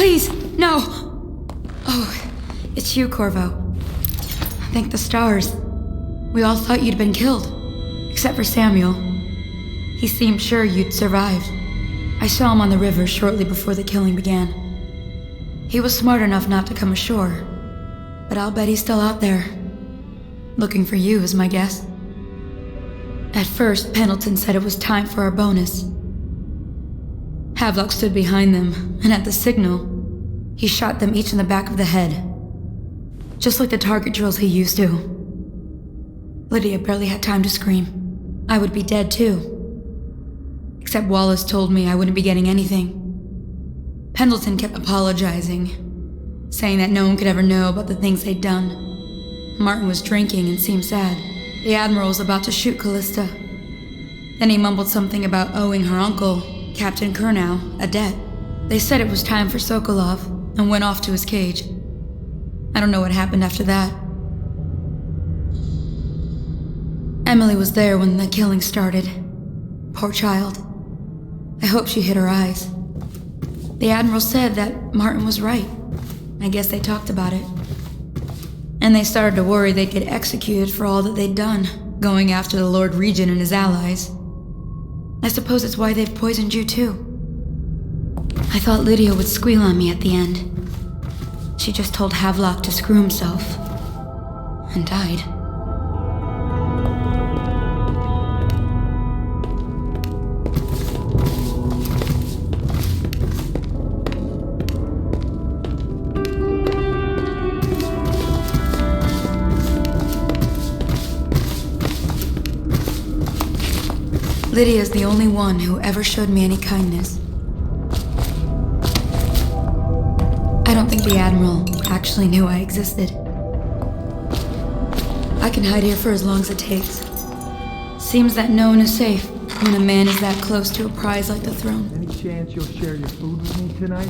Please, no! Oh, it's you, Corvo. Thank the stars. We all thought you'd been killed. Except for Samuel. He seemed sure you'd survived. I saw him on the river shortly before the killing began. He was smart enough not to come ashore, but I'll bet he's still out there. Looking for you is my guess. At first, Pendleton said it was time for our bonus. Havelock stood behind them, and at the signal, he shot them each in the back of the head. Just like the target drills he used to. Lydia barely had time to scream. I would be dead too. Except Wallace told me I wouldn't be getting anything. Pendleton kept apologizing, saying that no one could ever know about the things they'd done. Martin was drinking and seemed sad. The Admiral was about to shoot Callista. Then he mumbled something about owing her uncle, Captain Kurnow, a debt. They said it was time for Sokolov and went off to his cage. I don't know what happened after that. Emily was there when the killing started. Poor child. I hope she hid her eyes. The Admiral said that Martin was right. I guess they talked about it. And they started to worry they'd get executed for all that they'd done, going after the Lord Regent and his allies. I suppose it's why they've poisoned you too. I thought Lydia would squeal on me at the end. She just told Havelock to screw himself. And died. Lydia's the only one who ever showed me any kindness. I don't think the Admiral actually knew I existed. I can hide here for as long as it takes. Seems that no one is safe when a man is that close to a prize like the throne. Any chance you'll share your food with me tonight?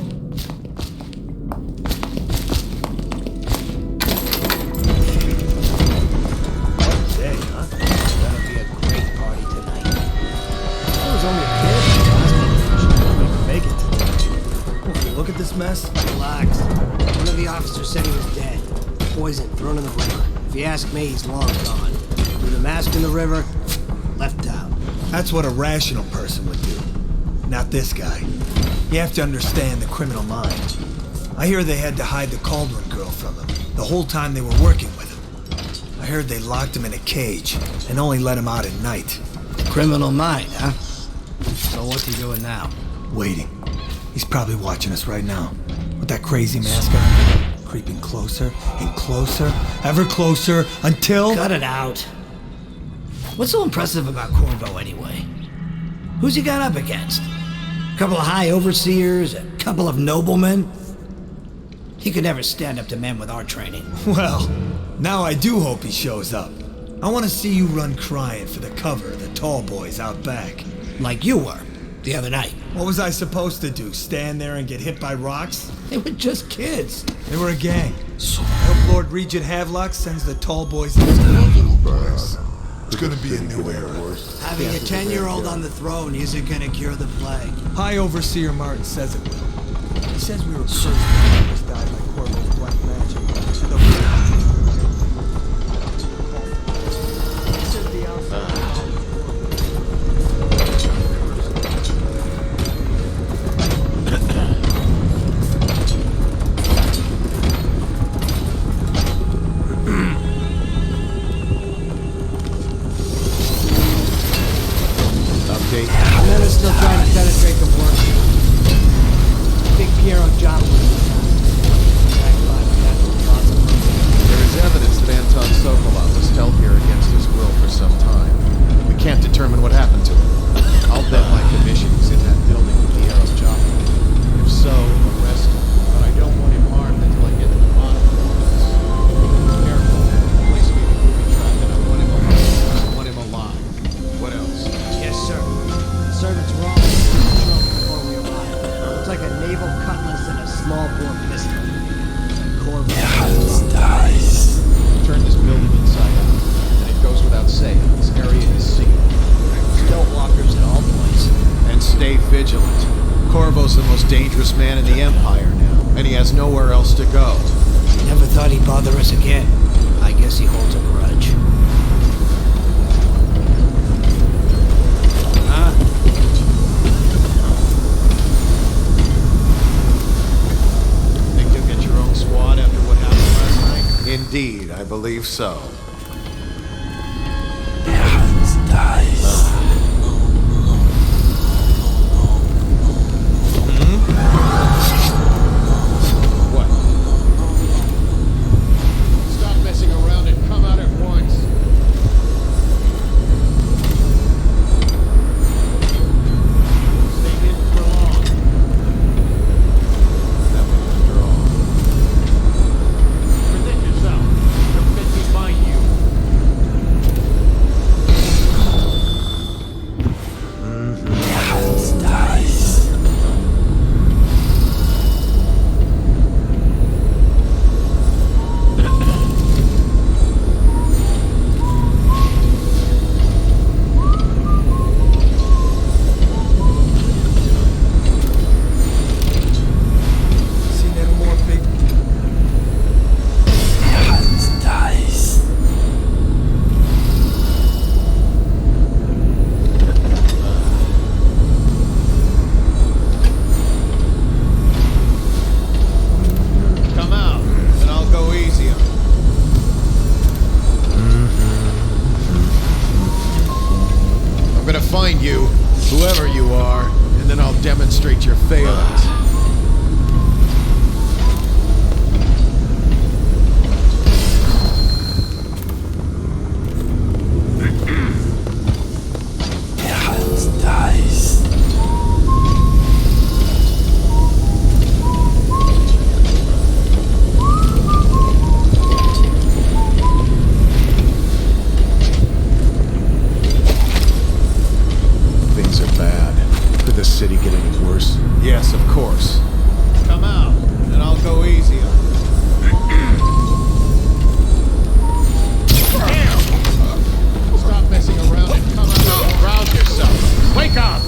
Mess? Relax. One of the officers said he was dead. Poisoned, thrown in the river. If you ask me, he's long gone. Threw the mask in the river, left out. That's what a rational person would do. Not this guy. You have to understand the criminal mind. I hear they had to hide the Cauldron girl from him the whole time they were working with him. I heard they locked him in a cage and only let him out at night. Criminal mind, huh? So what's he doing now? Waiting. He's probably watching us right now, with that crazy mask on, creeping closer and closer, ever closer, until... Cut it out. What's so impressive about Corvo, anyway? Who's he got up against? A couple of high overseers, a couple of noblemen? He could never stand up to men with our training. Well, now I do hope he shows up. I want to see you run crying for the cover of the tall boys out back. Like you were. The other night. What was I supposed to do? Stand there and get hit by rocks? They were just kids. They were a gang. I hope Lord Regent Havelock sends the tall boys in. It's gonna be a new era. Having a 10-year-old on the throne isn't gonna cure the plague. High Overseer Martin says it will. He says we were cursed and died by Corvo's black magic. Men are still trying to penetrate the work. Big Piero job. twice again. I guess he holds a grudge. Huh? Think you'll get your own squad after what happened last night? Indeed, I believe so. What? Stop messing around and come out at once. Stay hidden for long. That was a draw. Present yourself. Don't let me find you. Seen any more big... Come out, and I'll go easy on you. I'm gonna find you, whoever you are, and then I'll demonstrate your failings. Things are bad. Could the city get any worse? Yes, of course. Come out, and I'll go easy on you. Damn! Stop messing around and come out and rouse yourself. Wake up!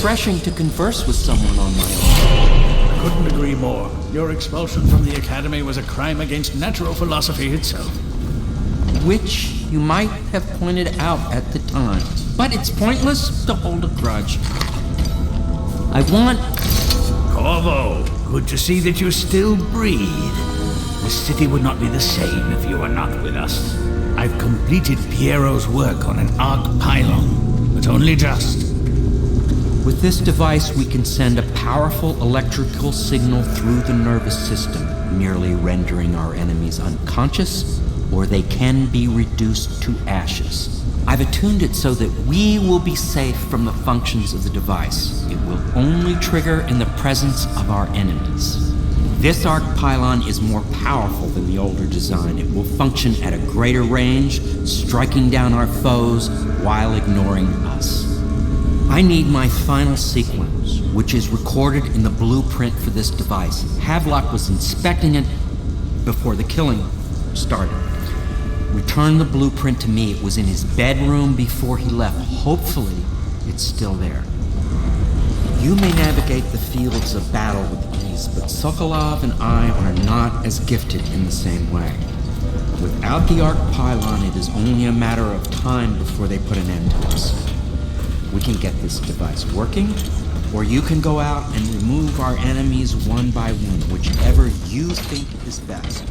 Refreshing to converse with someone on my own. Couldn't agree more. Your expulsion from the Academy was a crime against natural philosophy itself. Which you might have pointed out at the time. But it's pointless to hold a grudge. I want... Corvo, good to see that you still breathe. The city would not be the same if you were not with us. I've completed Piero's work on an arc pylon, but only just. With this device, we can send a powerful electrical signal through the nervous system, merely rendering our enemies unconscious, or they can be reduced to ashes. I've attuned it so that we will be safe from the functions of the device. It will only trigger in the presence of our enemies. This arc pylon is more powerful than the older design. It will function at a greater range, striking down our foes while ignoring us. I need my final sequence, which is recorded in the blueprint for this device. Havelock was inspecting it before the killing started. Return the blueprint to me. It was in his bedroom before he left. Hopefully, it's still there. You may navigate the fields of battle with ease, but Sokolov and I are not as gifted in the same way. Without the Arc Pylon, it is only a matter of time before they put an end to us. We can get this device working, or you can go out and remove our enemies one by one, whichever you think is best.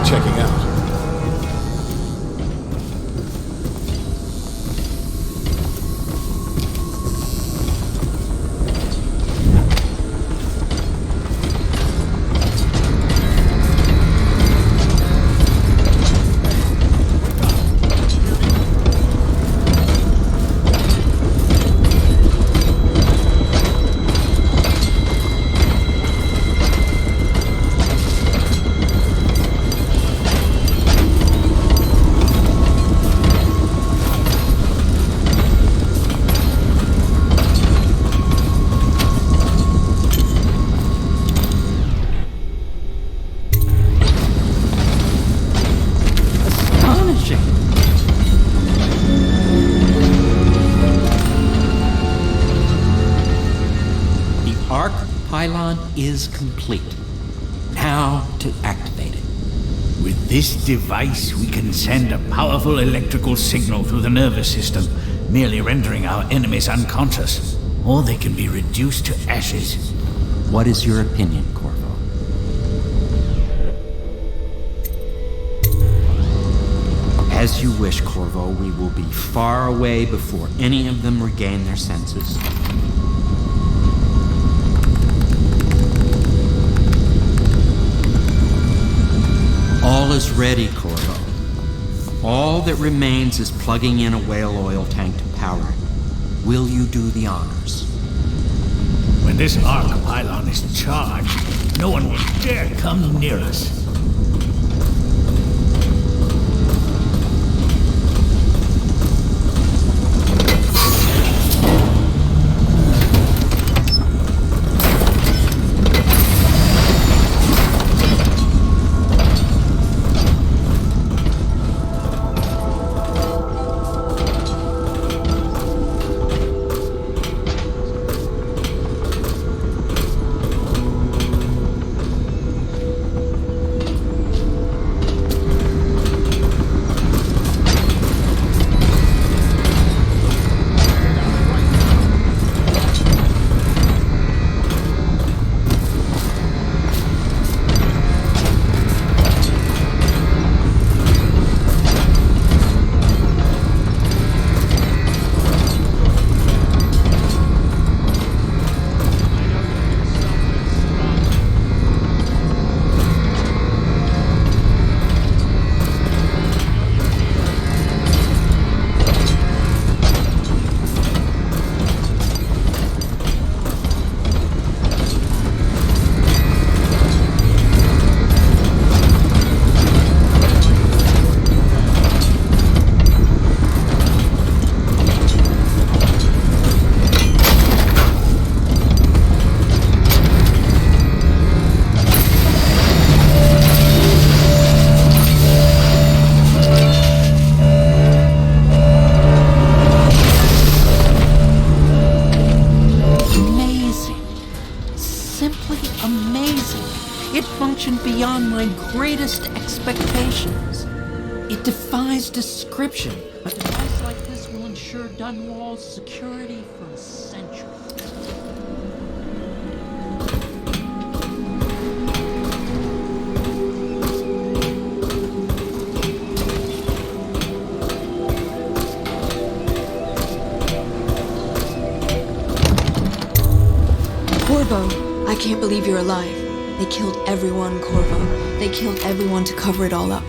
Checking out. Pylon is complete. Now to activate it. With this device, we can send a powerful electrical signal through the nervous system, merely rendering our enemies unconscious, or they can be reduced to ashes. What is your opinion, Corvo? As you wish, Corvo. We will be far away before any of them regain their senses. All is ready, Corvo. All that remains is plugging in a whale oil tank to power it. Will you do the honors? When this arc pylon is charged, no one will dare come near us. beyond my greatest expectations. It defies description. A device like this will ensure Dunwall's security for centuries. Corvo, I can't believe you're alive. They killed everyone, Corvo. They killed everyone to cover it all up.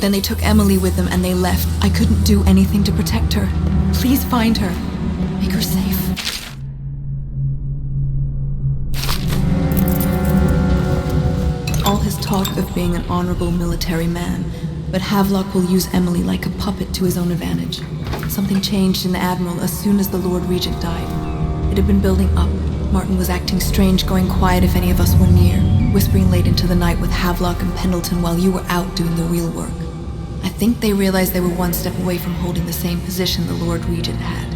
Then they took Emily with them and they left. I couldn't do anything to protect her. Please find her. Make her safe. All his talk of being an honorable military man, but Havelock will use Emily like a puppet to his own advantage. Something changed in the Admiral as soon as the Lord Regent died. It had been building up. Martin was acting strange, going quiet if any of us were near, whispering late into the night with Havelock and Pendleton while you were out doing the real work. I think they realized they were one step away from holding the same position the Lord Regent had,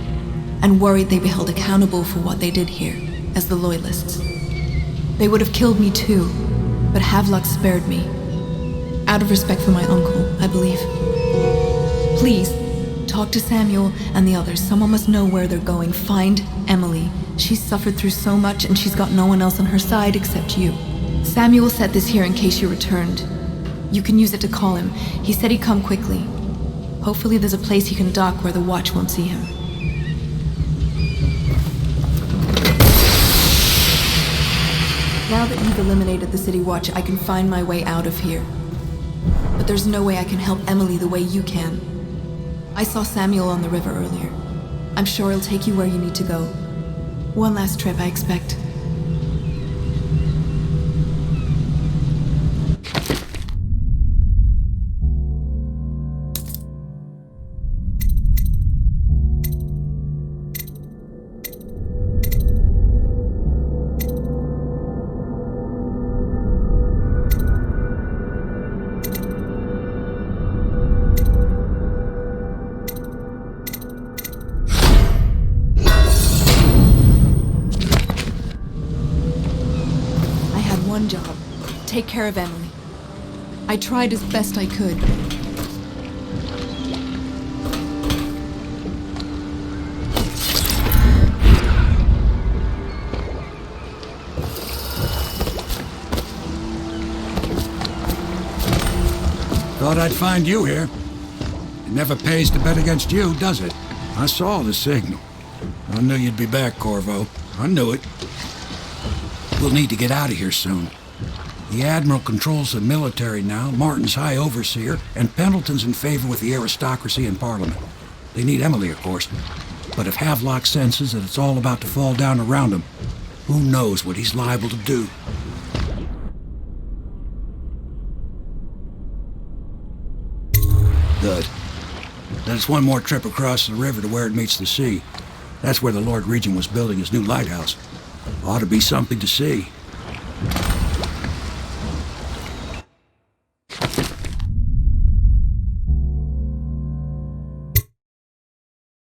and worried they'd be held accountable for what they did here, as the Loyalists. They would have killed me too, but Havelock spared me. Out of respect for my uncle, I believe. Please, talk to Samuel and the others. Someone must know where they're going. Find Emily. She's suffered through so much and she's got no one else on her side except you. Samuel set this here in case you returned. You can use it to call him. He said he'd come quickly. Hopefully there's a place he can dock where the watch won't see him. Now that you've eliminated the City Watch, I can find my way out of here. But there's no way I can help Emily the way you can. I saw Samuel on the river earlier. I'm sure he'll take you where you need to go. One last trip, I expect. Job. Take care of Emily. I tried as best I could. Thought I'd find you here. It never pays to bet against you, does it? I saw the signal. I knew you'd be back, Corvo. I knew it. We'll need to get out of here soon. The Admiral controls the military now, Martin's High Overseer, and Pendleton's in favor with the aristocracy and Parliament. They need Emily, of course. But if Havelock senses that it's all about to fall down around him, who knows what he's liable to do? Good. Then it's one more trip across the river to where it meets the sea. That's where the Lord Regent was building his new lighthouse. Ought to be something to see.